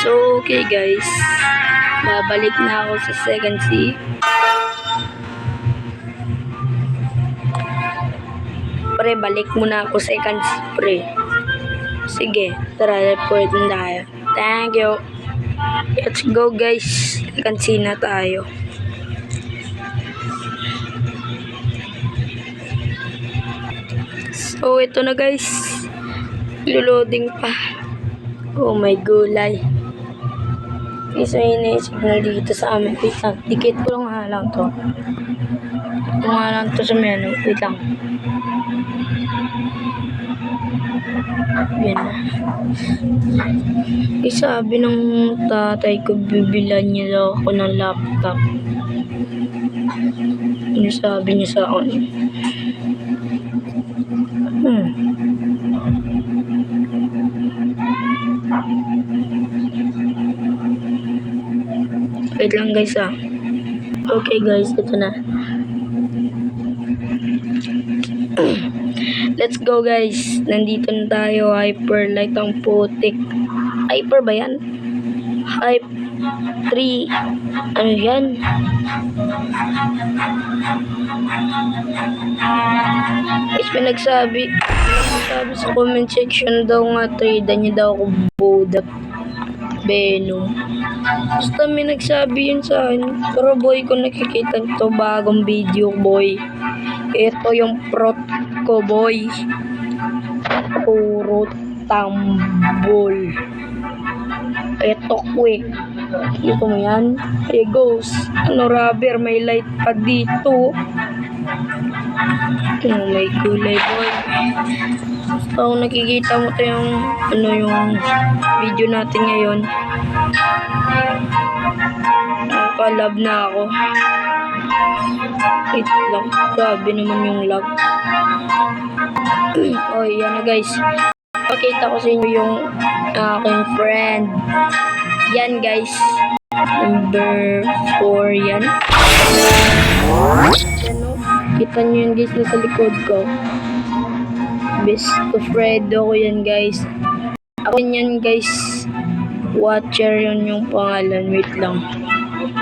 So, okay guys. Babalik na ako sa second C. Pre, balik muna ako second C, pre. Sige, tara, report na tayo. Thank you. Let's go guys. Second C na tayo. So, ito na guys. Luloding pa. Oh my gulay. Isa yun signal dito sa amin. Wait lang. Dikit ko lang to. Ito nga lang to sa menu. Wait lang. Yan na. Sabi ng tatay ko, bibilan niya daw ako ng laptop. Ano sabi niya sa akin? Wait lang guys Okay guys, ito na. Let's go guys. Nandito na tayo. Hyperlight ang putik. Hyper ba yan? Hype 3. Ano yan? Guys, may nagsabi sa comment section daw nga trade niya daw ako Bodak Venom. Basta may nagsabi yun sa akin. Pero boy, kung nakikita nito bagong video boy, ito yung prot ko boy. Puro tambol. Ito quick. Ito mo yan. Hey goes. Ano rubber, may light pa dito. Oh my gulay boy. Basta kung nakikita mo ito yung yung video natin ngayon, nakalab na ako. Wait lang. Grabe naman yung lag. Oh, yan na guys. Pakita ko sa inyo yung aking friend. Yan guys. Number 4 yan. Ano? Kita nyo yan guys nasa likod ko. Best friend ko yan guys. Ako yan guys. Watcher yun yung pangalan. Wait lang.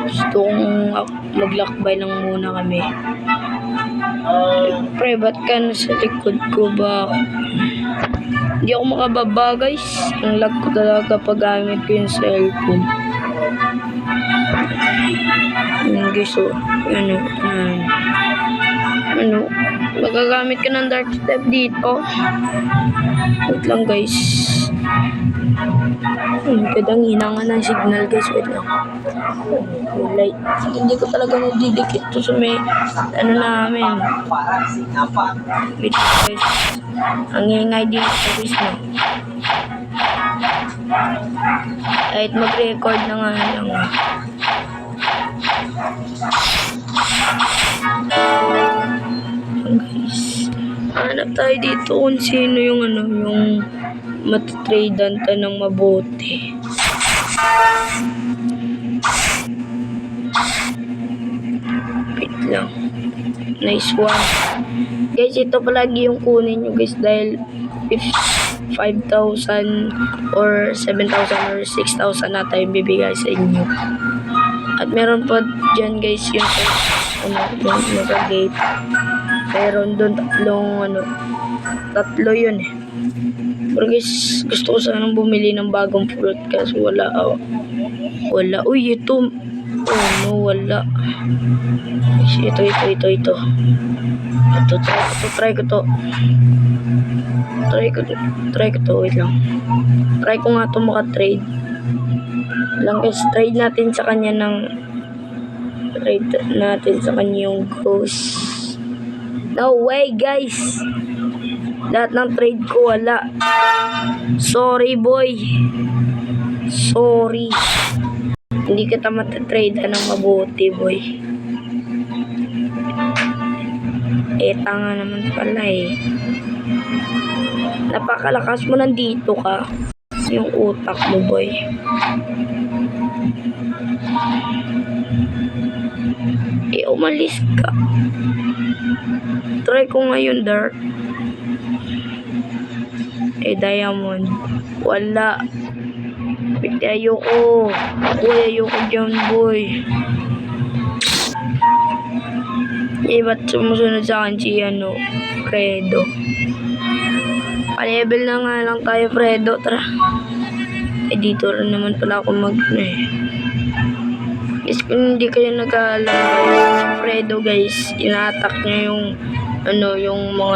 Gusto kong maglakbay lang muna kami. Pre, ba't ka nasa likod ko ba? Hindi ako makababa guys. Ang lag ko talaga pag gamit ko yung cellphone. Guys, magagamit ka ng dark step dito. Wait lang guys. Kadang hinangan ng signal guys. Wait lang. Light. Hindi ko talaga nadidikit to sa may namin. Wait guys. Ang ingay dito guys no. Kahit mag-record na nga lang. Guys, hanap tayo dito kung sino yung yung matatradean ta ng mabuti. Wait lang. Nice one. Guys, ito palagi yung kunin nyo guys dahil 5,000 or 7,000 or 6,000 na tayo bibigay sa inyo. At meron pa dyan guys yung yung gate. Meron doon tatlo yun eh. Pero guys, gusto ko sanang bumili ng bagong fruit kasi wala. Uy, ito. Oh no, wala. Ito. Try ko to. Wait lang. Try ko nga to maka-trade. Lang guys, trade natin sa kanya yung ghost. No way guys. Lahat ng trade ko wala. Sorry boy. Sorry. Hindi kita matatrade ng mabuti boy. Tanga naman pala eh. Napakalakas mo nandito ka. Yung utak mo boy. Umalis ka. Try ko ngayon dark. Diamond. Wala. Wait Ayoko. Boy, ayoko dyan, boy. Ba't sumusunod sa akin si, Fredo? Pa-level na nga lang tayo, Fredo. Tara. Dito rin naman pala ako Guys, kung hindi kayo nag-aalam, si Fredo, guys, ina-attack niya yung mga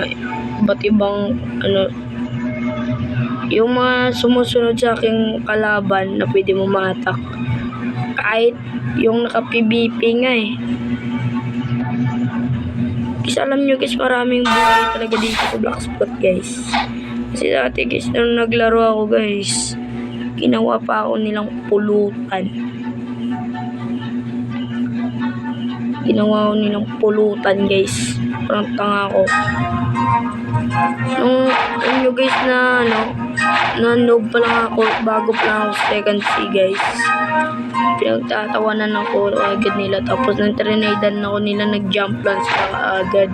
iba't ibang, yung mga sumusunod sa aking kalaban na pwede mo ma-attack. Kahit yung naka-PVP nga eh. Kasi alam nyo guys, maraming buhay talaga dito sa Blackspot guys. Kasi dati guys, nung naglaro ako guys, ginawa pa ako nilang pulutan. Ginawa ko nilang pulutan guys. Parang tanga ako. Nung nyo guys na noob pa lang ako, bago pa lang ako sa second C guys. Pinagtatawanan ako agad nila. Tapos nang trinedan ako nila, nag-jump lang sila agad.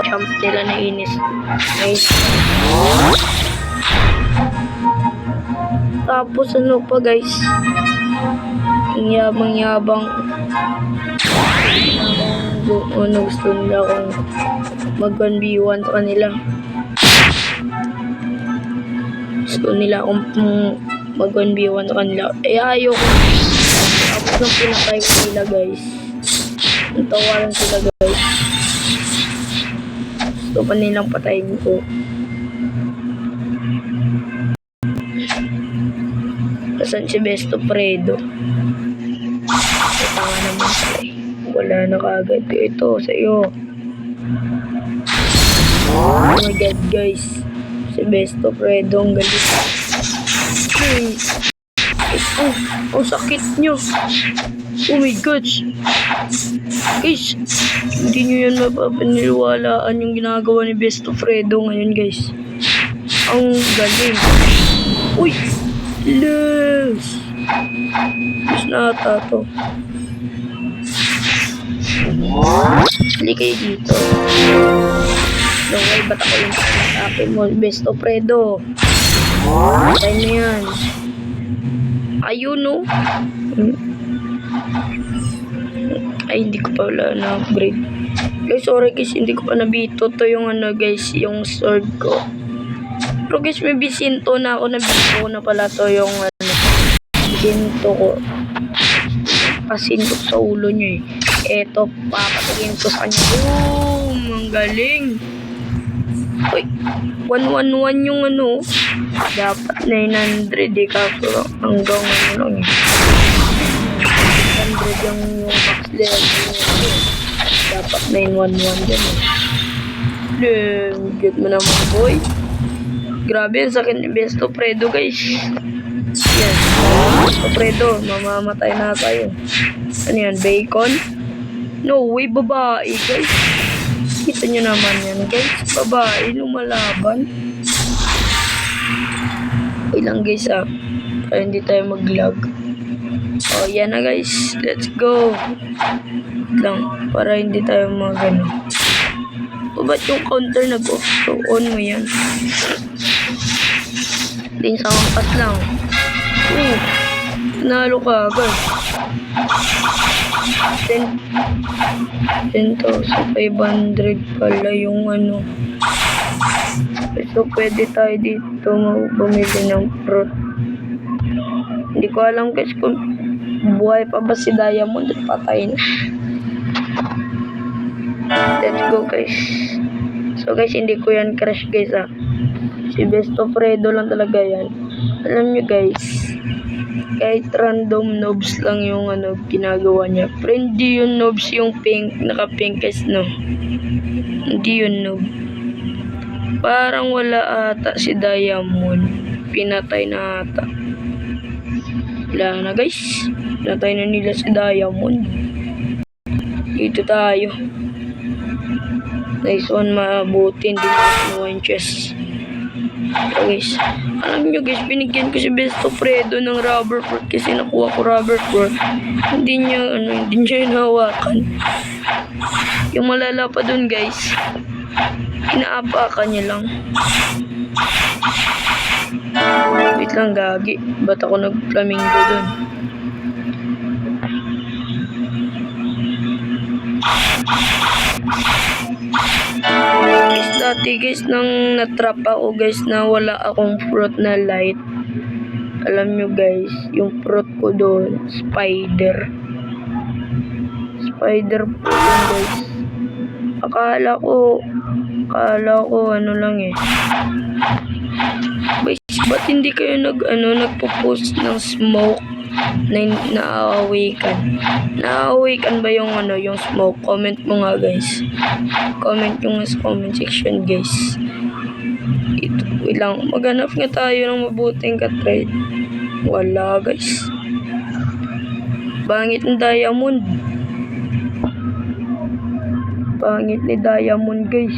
Jump nila na inis. Nice. Tapos pa guys, ang yabang gusto nila akong mag 1v1 sa kanila. Gusto nila akong mag 1v1 sa kanila. Ayoko. Tapos nang pinatay ko nila guys, natawaran sila guys. Gusto pa nilang patayin ko. Nasaan si Besto Fredo? Tanga naman pala eh. Wala na kaagad. Ito, sa iyo. Oh my god guys. Si Besto Fredo ang galit. Oh, sakit nyo. Oh my gosh. Guys, hindi nyo yan mapapaniwalaan yung ginagawa ni Besto Fredo ngayon guys. Ang galing. Uy! Los! Mas nata to. Hindi kayo dito. Okay, ba't ako yung atake mo? Besto Fredo. Patay na yan. Ayun no. Ay, hindi ko pa wala na-upgrade. Guys, sorry guys, hindi ko pa nabito to yung guys, yung sword ko. Pero guys, may bisinto na ako, nabito ko na pala to yung bisinto ko. Pasinto sa ulo nyo eh. Eto, papatagin ko sa kanya. Boom! Ang galing! Uy, 111 yung dapat 900 eh, kaso hanggang lang eh. 100 yung max level dapat 911 dyan eh. Get mo naman boy. Grabe, ang sakit ni Besto Fredo guys. Yes, Besto Fredo, mamamatay na tayo. Ano yan, bacon? No way, babae guys. Kita nyo naman yan guys, babae lumalaban. Okay lang guys para hindi tayo mag-lag. Oh yan na guys, let's go. Lang, para hindi tayo mag-ano. Ba't yung counter nag-off? So on mo yan. Din sa kampas lang. Nalo ka agad. 10,500 pala yung So pwede tayo dito bumili ng fruit. Hindi ko alam guys kung buhay pa ba si Diamond at patay na. Let's go guys. So guys, hindi ko yan crush guys Si Besto Fredo lang talaga yan. Alam nyo guys, kahit random noobs lang yung ginagawa niya. Pero hindi yun noobs yung pink, naka-pink guys no. Hindi yun noob. Parang wala ata si Diamond. Pinatay na ata. Wala na guys. Pinatay na nila si Diamond. Dito tayo. Nice one, mabuti. Hindi mo yung chest. So guys, alam nyo guys, binigyan ko si Besto Fredo ng rubber fruit kasi nakuha ko rubber fruit. Hindi niya hinahawakan. Yung malala pa dun guys, inaapakan niya lang. Wait lang, gagi. Ba't ako nag-flamingo dun? Guys, dati guys, nang natrap ako guys na wala akong fruit na light. Alam nyo guys, yung fruit ko doon, spider. Spider po yun guys. Akala ko ano lang eh. Guys, ba't hindi kayo nagpo-post ng smoke na na-awaken? Na-awaken ba yung yung smoke? Comment mo nga guys. Comment nyo nga sa comment section guys. Ito, wait lang. Maghanap nga tayo ng mabuting ka-trade. Wala guys. Bangit ng diamond. Pangit ni diamond guys.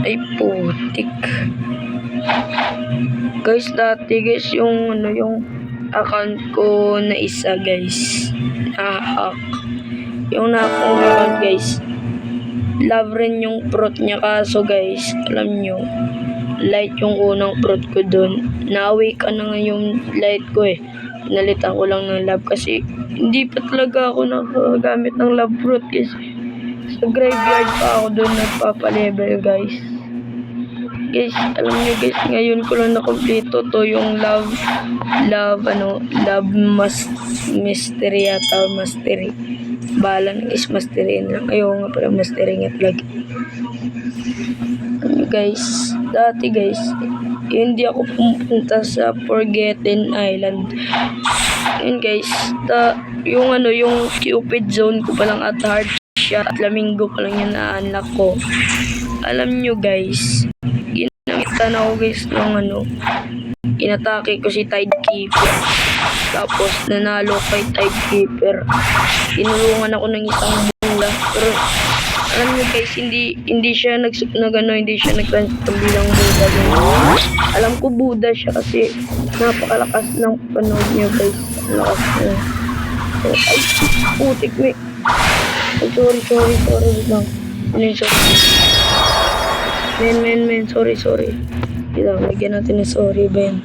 Ay putik. Guys, dati guys yung account ko na isa guys. Na-hack. Yung na-hack account guys. Love rin yung fruit niya, kaso guys, alam nyo, light yung unang fruit ko dun. Na-awake na nga yung light ko eh. Pinalitan ko lang ng love kasi hindi pa talaga ako nakagamit ng love fruit guys. Sa graveyard pa ako dun nagpapalevel guys. Guys, alam nyo guys, ngayon ko lang nakompleto to yung love mystery yata, mastery. Bala na guys, mastery lang. Ayaw nga pala mastery nga talaga. Ano guys, dati guys, hindi ako pumunta sa Forgotten Island. Yun guys, yung Cupid Zone ko palang at hard shot at flamingo pa lang yung na-unlock ko. Alam nyo guys, ginamitan ako guys ng inatake ko si Tidekeeper. Tapos nanalo kay Tidekeeper. Tinulungan ako ng isang bula. Pero alam nyo guys, hindi siya nag-transform bilang Buddha. Alam ko Buddha siya kasi napakalakas ng panood niya guys. Lakas niya. Ay, putik me. Ay, sorry lang. Sorry. Men, sorry. Lagyan natin ng sorry, Ben.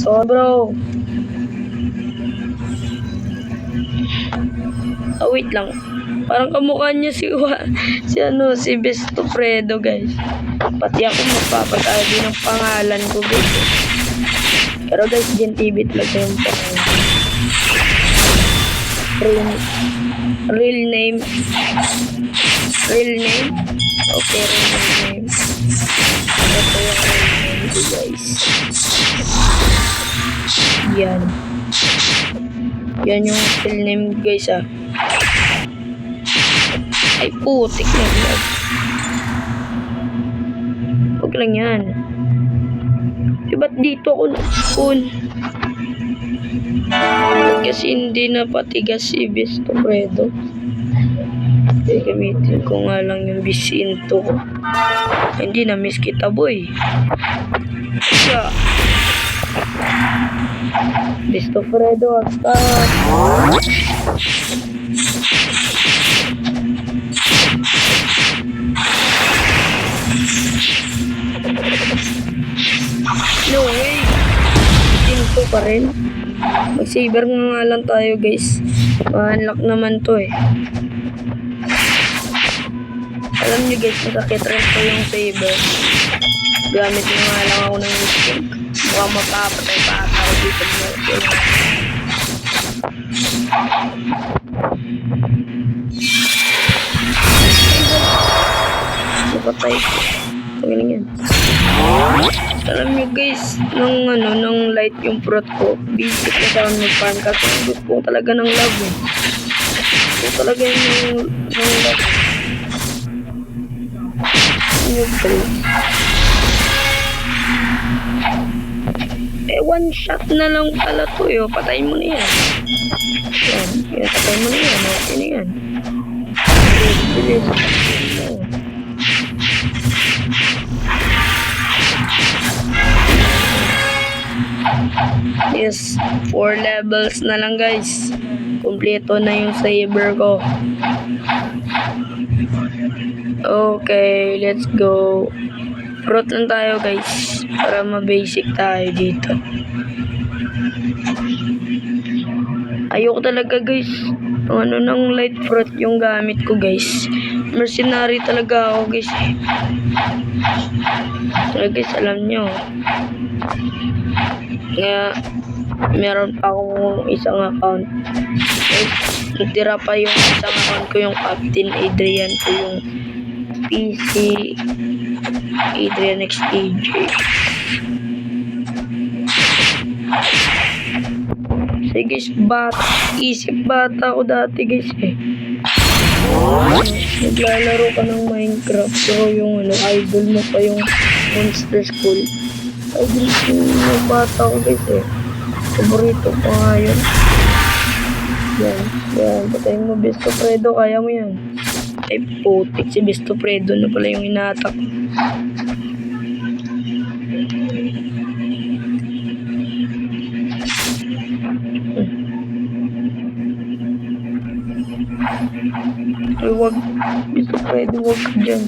So, bro. Wait lang. Parang kamukha niya si Besto Fredo, guys. Pati ako magpapatabi ng pangalan ko, guys. Pero guys, GenTV talaga yung pangalan. Real name? Okay, real name. Ito yung real name ko, guys. Yan yung real name, guys, ah. Ay, putik na vlog. Huwag lang yan. Ba't dito ako nag-spawn? Kasi hindi na patigas si Besto Fredo. Kaya gamitin ko nga lang yung bisinto ko. Hindi na miss kita, boy. Kaya Besto Fredo, attack! No way! Tinto pa rin. Mag-saber nga lang tayo, guys. Ma-unlock naman to eh. Alam nyo guys, masakit rin ko yung saber. Gamit nyo nga lang ako ng instinct. Mukhang mapapatay pa ata ako dito. Napatay ko. Pagaling yan. Alam nyo guys, nung light yung fruit ko, basic na sa mag-farm kasi gusto ko talaga ng love eh. Gusto talaga yung love. One shot na lang pala to eh. Patayin mo na yan. Yan, patayin mo na yan. Okay na yan. Bilis. Yes, 4 levels na lang guys. Kompleto na yung saber ko. Okay, let's go. Fruit lang tayo guys. Para ma-basic tayo dito. Ayoko talaga guys. Ano ng light fruit yung gamit ko guys. Mercenary talaga ako guys. So guys, alam nyo. Kaya meron pa akong isang account. Natira pa yung isang account ko, yung Captain Adrian ko, yung PC Adrian XTJ. Sige guys, isip bata ko dati guys eh. Naglalaro ka ng Minecraft, so yung idol mo pa yung Monster School. Idol ko yung bata ko guys eh. Paborito ko nga yun. Yan, patayin mo Besto Fredo, kaya mo yan. Ay putik, si Besto Fredo na pala yung inatak. Ay wag, Besto Fredo, wag ka dyan.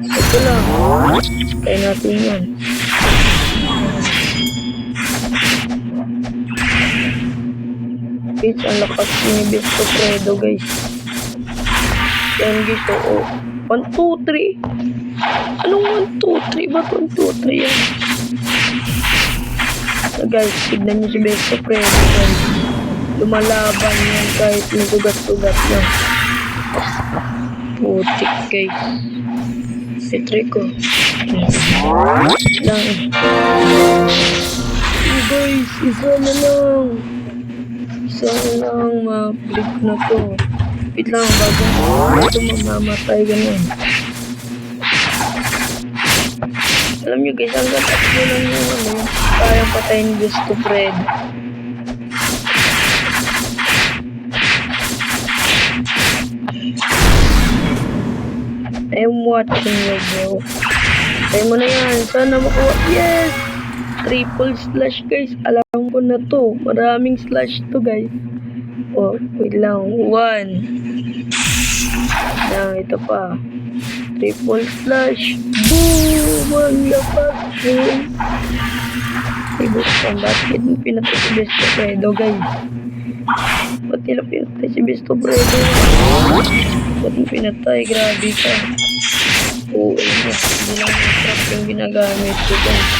Ito lang, kaya natin yan. Guys, ang lakas ni Besto Fredo guys. Yan guys, oo. 1, 2, 3. Anong 1, 2, 3? Ba't 1, 2, 3 yan? So guys, tignan nyo si Besto Fredo guys. Lumalaban yan kahit may sugat-sugat yan. Putik guys. Itry ko. Lang. Guys, isa na lang. Ma-click na to. Wait lang, bago ito mamamatay ganun. Alam nyo guys, hanggang tatlo lang yung kayang patayin ni Besto Fredo. I'm watching you bro. Tayo mo na yan, sana makuha. Yes! Triple slash guys, alam ko na to. Maraming slash to guys. Oh, wait lang. 1. Yan, ito pa. Triple slash. Boom! Ang lapat. Ay, buksan. Bakit pinatay si Besto Fredo guys? Ba't nila pinatay si Besto Fredo? Ba't mo pinatay? Grabe ka. Oo, hindi lang yung trap yung ginagamit ko guys.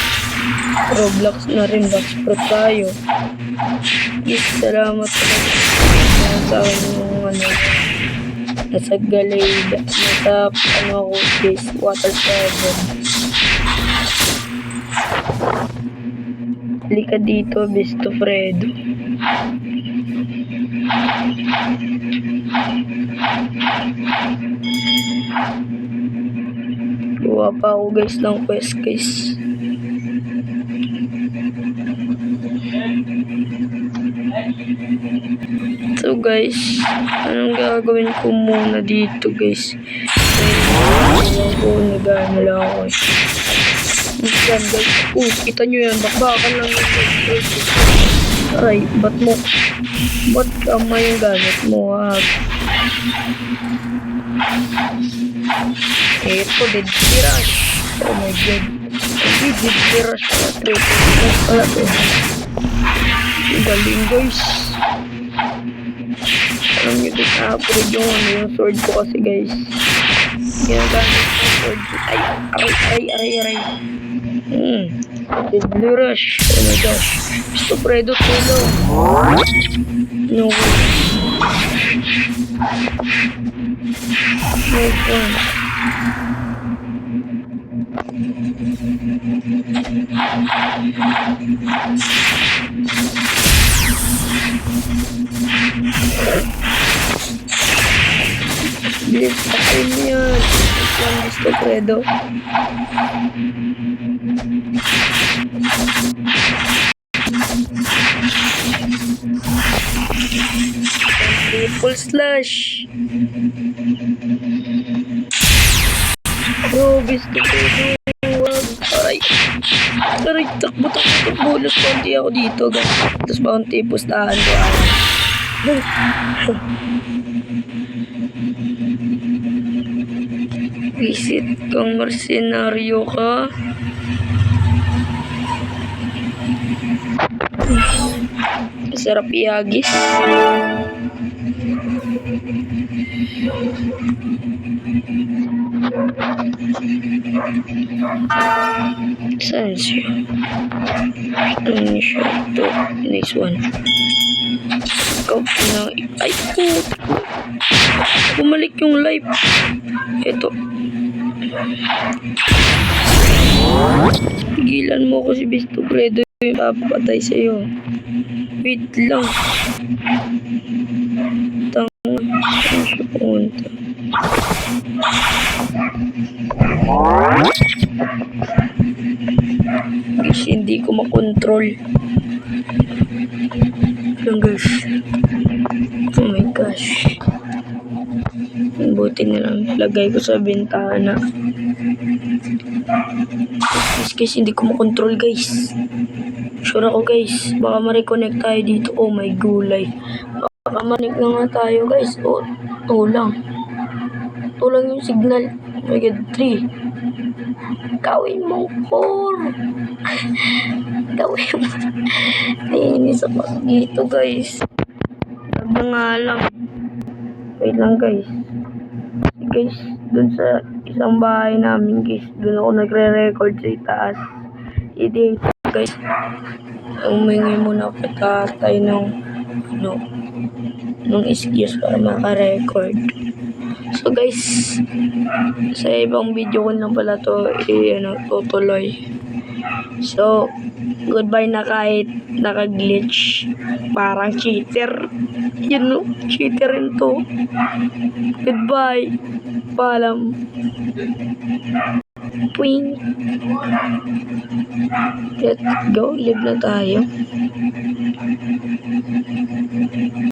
Roblox na rin, Boxprot tayo. Yes, salamat talaga sa akin yung nasa Galade, nasa ako guys, Water 7. Halika dito, Besto Fredo. Kuha pa ako guys ng quest guys. So guys, anong gagawin ko muna dito guys? Nagano lang ako. Yan guys, kita nyo yan, bakbakan lang yung guys. Aray, ba't kamay yung gamit mo ha? Ito, dead rush. Oh my god. Hindi, dead rush pala. Triple pala to. Galing guys. Alam nyo din na-upgrade yung sword ko kasi guys. Ginagamit yung sword ko. Aray. Deadly rush. Oh my gosh. Besto Fredo tulong. No way. No fun. Bilis pa kayo niyan. Yan, Besto Fredo. Triple slash. Bro, Besto Fredo. Aray, takbo. Bulos konti ako dito, guys. Tapos bounty, pustahan ko. Visit kang mersenaryo ka. Masarap ihagis. Saan siya? Saan siya? Ito. Nice one. Ikaw na. Ay, bumalik yung life. Ito. Pigilan mo ko si Bisto Bredo yung papatay sa'yo. Wait lang. Tanga. Saan siya pumunta? Guys, hindi ko makontrol. Lang guys. Oh my gosh. Buti na lang lagay ko sa bintana. Guys, hindi ko makontrol guys. Sure ako guys. Baka ma-reconnect tayo dito. Oh my gulay. Baka manik na nga tayo guys. Oh, tulang. Tulang yung signal. Oh my god, 3. Gawin mo 4. Gawin mo. Naiinis ako dito guys. Lag na nga lang. Wait lang guys. Guys, dun sa isang bahay namin guys. Dun ako nagre-record sa itaas. I-date guys. Umingi muna ako tatay ng excuse para maka-record. So guys, sa ibang video ko lang pala to tutuloy. So, goodbye na kahit naka-glitch. Parang cheater. Yun no, cheater rin to. Goodbye. Paalam. Twing. Let's go, live na tayo.